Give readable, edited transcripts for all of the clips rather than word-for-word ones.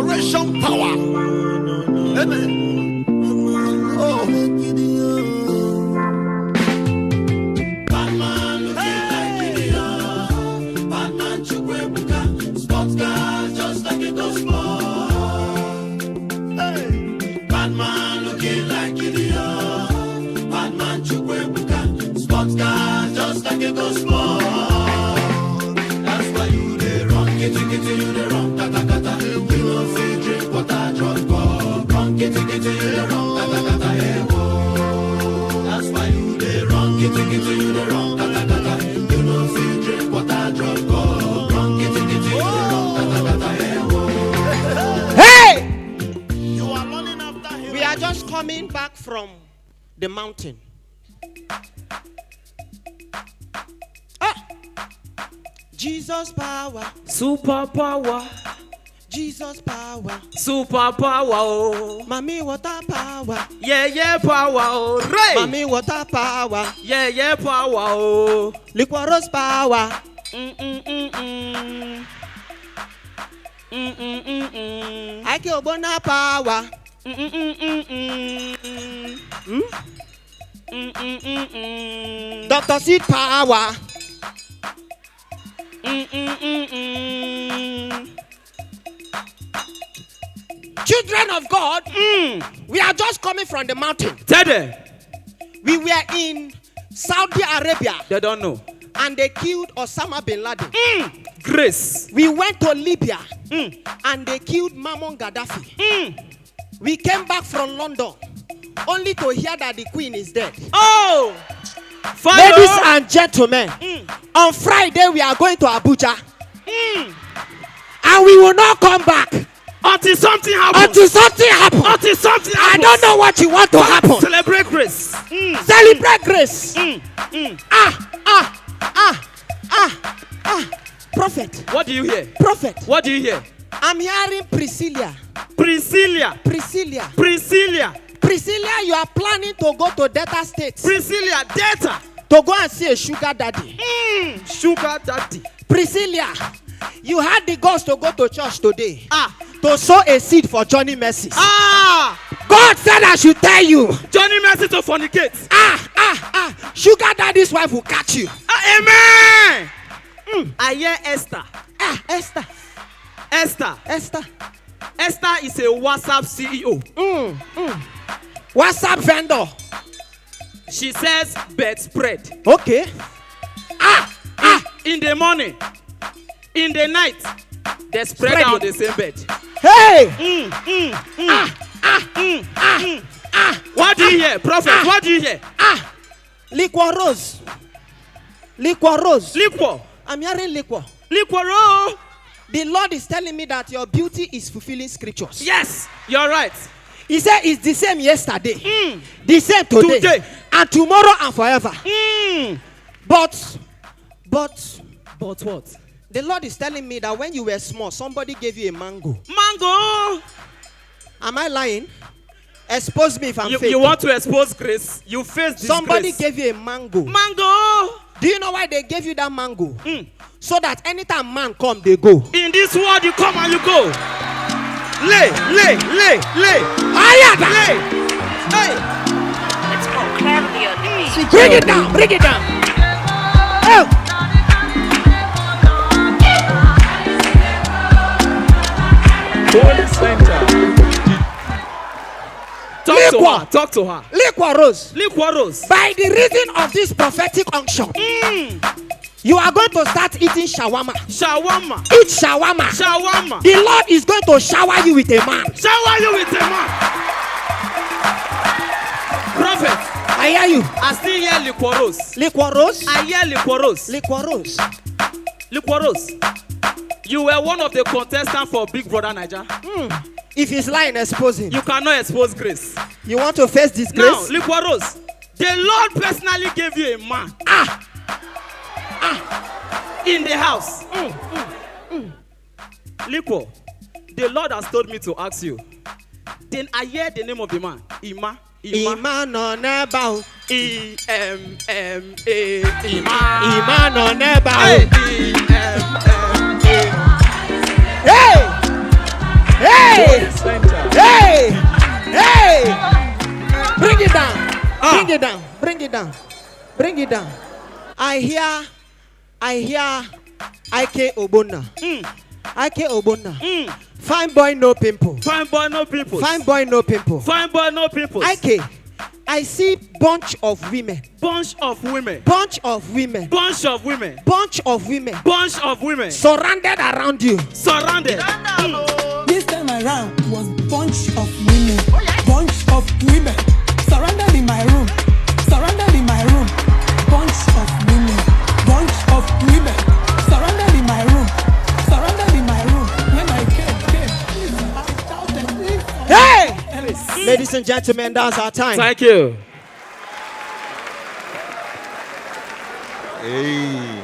resurrection power. Amen. Oh. Batman looking like Gideon. Batman Chukwebuka. Sports car just like a goes Hey. Batman looking like Gideon. Batman Chukwebuka. Sports car just like a goes That's why you dey run, kitty you dey run, kata kata. You no fit drink water, just go. Run, kitty you dey run, kata kata. That's why you dey run, kitty you dey run, kata kata. You no fit drink water, just go. Run, kitty you dey run, kata kata. Hey! You are running after him. We are just coming back from the mountain. Jesus power, super power. Jesus power, Super power. Oh. Mommy water power, Yeah, power. Oh. Ray. Mommy water power, Yeah, power. Oh. Liquorose power, Ike Obona power, Dr. Seed power. Children of God, we are just coming from the mountain. Teddy. We were in Saudi Arabia. They don't know. And they killed Osama bin Laden. Grace. We went to Libya. And they killed Mammon Gaddafi. We came back from London only to hear that the Queen is dead. Oh! Fire. Ladies and gentlemen, on Friday we are going to Abuja. And we will not come back until something happens. Until something happens. I don't know what you want to happen. Celebrate grace. Celebrate grace. Prophet. What do you hear? Prophet. What do you hear? I'm hearing Priscilla, you are planning to go to Delta State. Priscilla, Delta. To go and see a sugar daddy. Sugar daddy. Priscilla, you had the guts to go to church today. To sow a seed for Johnny Mercy. God said I should tell you. Johnny Mercy to fornicate. Sugar daddy's wife will catch you. Amen. I hear Esther. Esther is a WhatsApp CEO. WhatsApp vendor. She says bedspread. Okay. In the morning, in the night, they spread out the same bed. Hey! What do you hear, Prophet? What do you hear? Liquor rose. I'm hearing liquor. The Lord is telling me that your beauty is fulfilling scriptures. Yes, you're right. He said it's the same yesterday, the same today, and tomorrow and forever. But what? The Lord is telling me that when you were small, somebody gave you a mango. Am I lying? Expose me if I'm fake. You want to expose grace? You face this Somebody grace. gave you a mango. Do you know why they gave you that mango? So that anytime man come, they go. In this world, you come and you go. Lay. Lay. Hey. Let's go. Bring it down. Oh. Talk to her. Liquor rose. By the reason of this prophetic unction, you are going to start eating shawarma. Eat shawarma. The Lord is going to shower you with a man. Prophet. I hear you. I still hear liquorose. I hear liquorose. You were one of the contestants for Big Brother Niger. If he's lying, expose him. You cannot expose grace. You want to face this grace? Now, liquorose. The Lord personally gave you a man. In the house. Liquor. The Lord has told me to ask you. Then I hear the name of the man. Ima no neba. E-M-M-A. Ima no neba. E-M-M-A. Hey! Hey! Hey! Hey! Bring it down. Bring it down. Bring it down. Bring it down. I hear IK Obona. IK Obona. Fine boy, no pimple. Fine boy, no people. Fine boy, no pimple. Fine boy, no people. IK, I see bunch of women. Bunch of women. Bunch of women. Bunch of women. Bunch of women. Bunch of women. Surrounded around you. Surrounded. This time around was bunch of women. Bunch of women. Surrounded in my room. Surrounded in my room. Bunch of women. Bunch of women. Surrounded in my room. Surrounded in my room. When I came, I shouted. Hey! Ladies and gentlemen, that's our time. Thank you. Hey,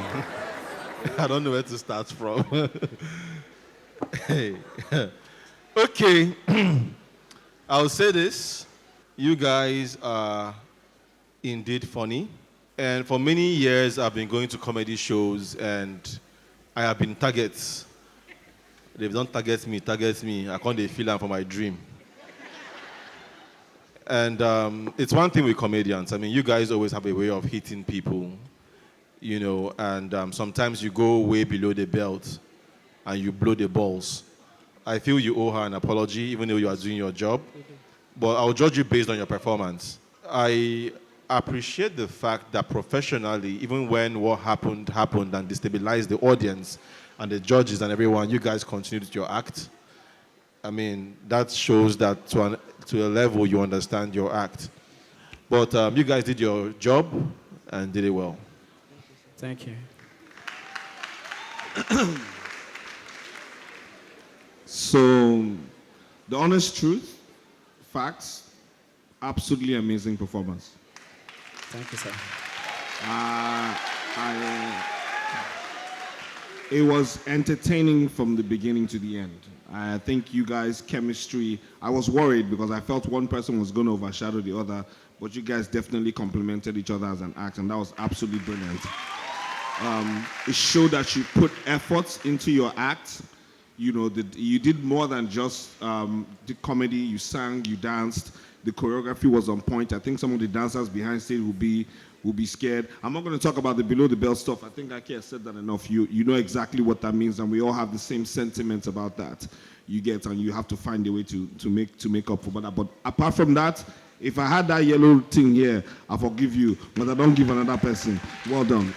I don't know where to start from. Hey, okay. I'll say this: you guys are indeed funny, and for many years I've been going to comedy shows, and I have been targets. They don't target me. I can't feel them for my dream. And it's one thing with comedians. I mean, you guys always have a way of hitting people, you know, and sometimes you go way below the belt and you blow the balls. I feel you owe her an apology, even though you are doing your job. But I'll judge you based on your performance. I appreciate the fact that professionally, even when what happened and destabilized the audience and the judges and everyone, you guys continued your act. I mean, that shows that to a level you understand your act. But you guys did your job and did it well. Thank you. So, the honest truth, facts, absolutely amazing performance. Thank you, sir. It was entertaining from the beginning to the end. I think you guys' chemistry, I was worried because I felt one person was going to overshadow the other, but you guys definitely complemented each other as an act, and that was absolutely brilliant. It showed that you put efforts into your act. You know, you did more than just the comedy. You sang, you danced. The choreography was on point. I think some of the dancers behind stage will be scared. I'm not going to talk about the below the belt stuff. I think Aki has said that enough. You know exactly what that means, and we all have the same sentiments about that. You get, and you have to find a way to make up for that. But apart from that, if I had that yellow thing here, I forgive you, but I don't give another person. Well done.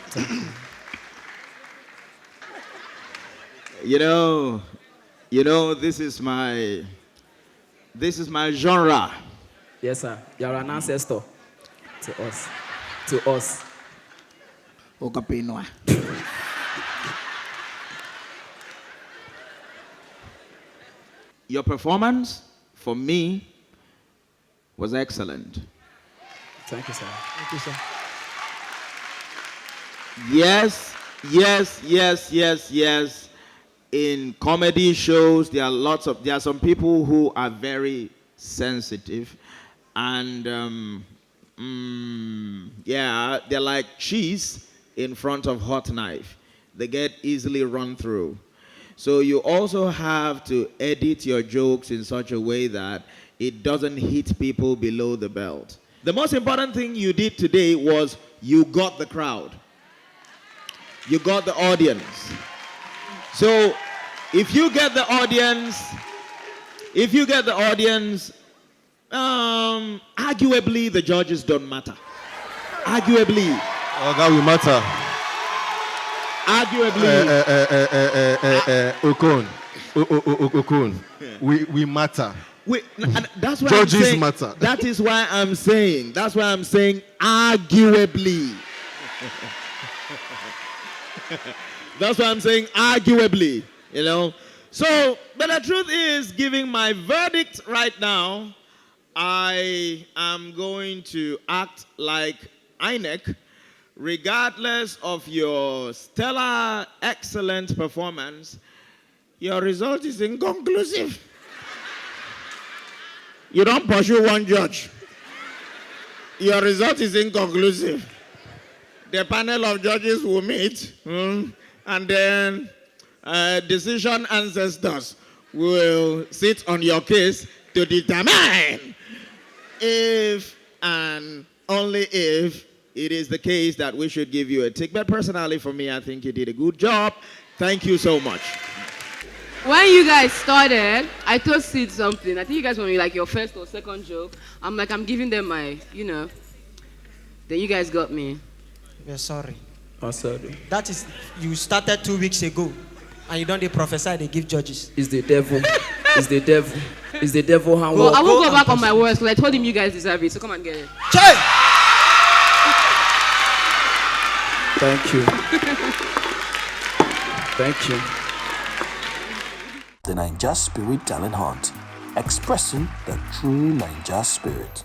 You know, this is my genre. Yes, sir. You're an ancestor to us. To us. Okapenoa. Your performance, for me, was excellent. Thank you, sir. Thank you, sir. Yes. In comedy shows, there are some people who are very sensitive, and they're like cheese in front of hot knife. They get easily run through. So you also have to edit your jokes in such a way that it doesn't hit people below the belt. The most important thing you did today was you got the crowd. You got the audience. So if you get the audience, arguably the judges don't matter. Arguably. Oh, that will matter. Okon. We matter. That's why Judges I'm saying, matter. That is why I'm saying arguably. That's why I'm saying arguably, you know. So, but the truth is, giving my verdict right now, I am going to act like INEC, regardless of your stellar, excellent performance, your result is inconclusive. You don't pursue one judge. Your result is inconclusive. The panel of judges will meet, and then decision ancestors will sit on your case to determine if and only if it is the case that we should give you a tick. But personally, for me, I think you did a good job. Thank you so much. When you guys started, I told Sid something. I think you guys want me like your first or second joke. I'm giving them my, Then you guys got me. We're sorry. I'm sorry. That is, you started 2 weeks ago, and you don't prophesy, they give judges. It's the devil. It's the devil. It's the devil. Well, I won't go back on my words because I told him you guys deserve it. So come and get it. Che! Thank you. Thank you. The 9jaSpirit Talent Hunt, expressing the true Niger spirit.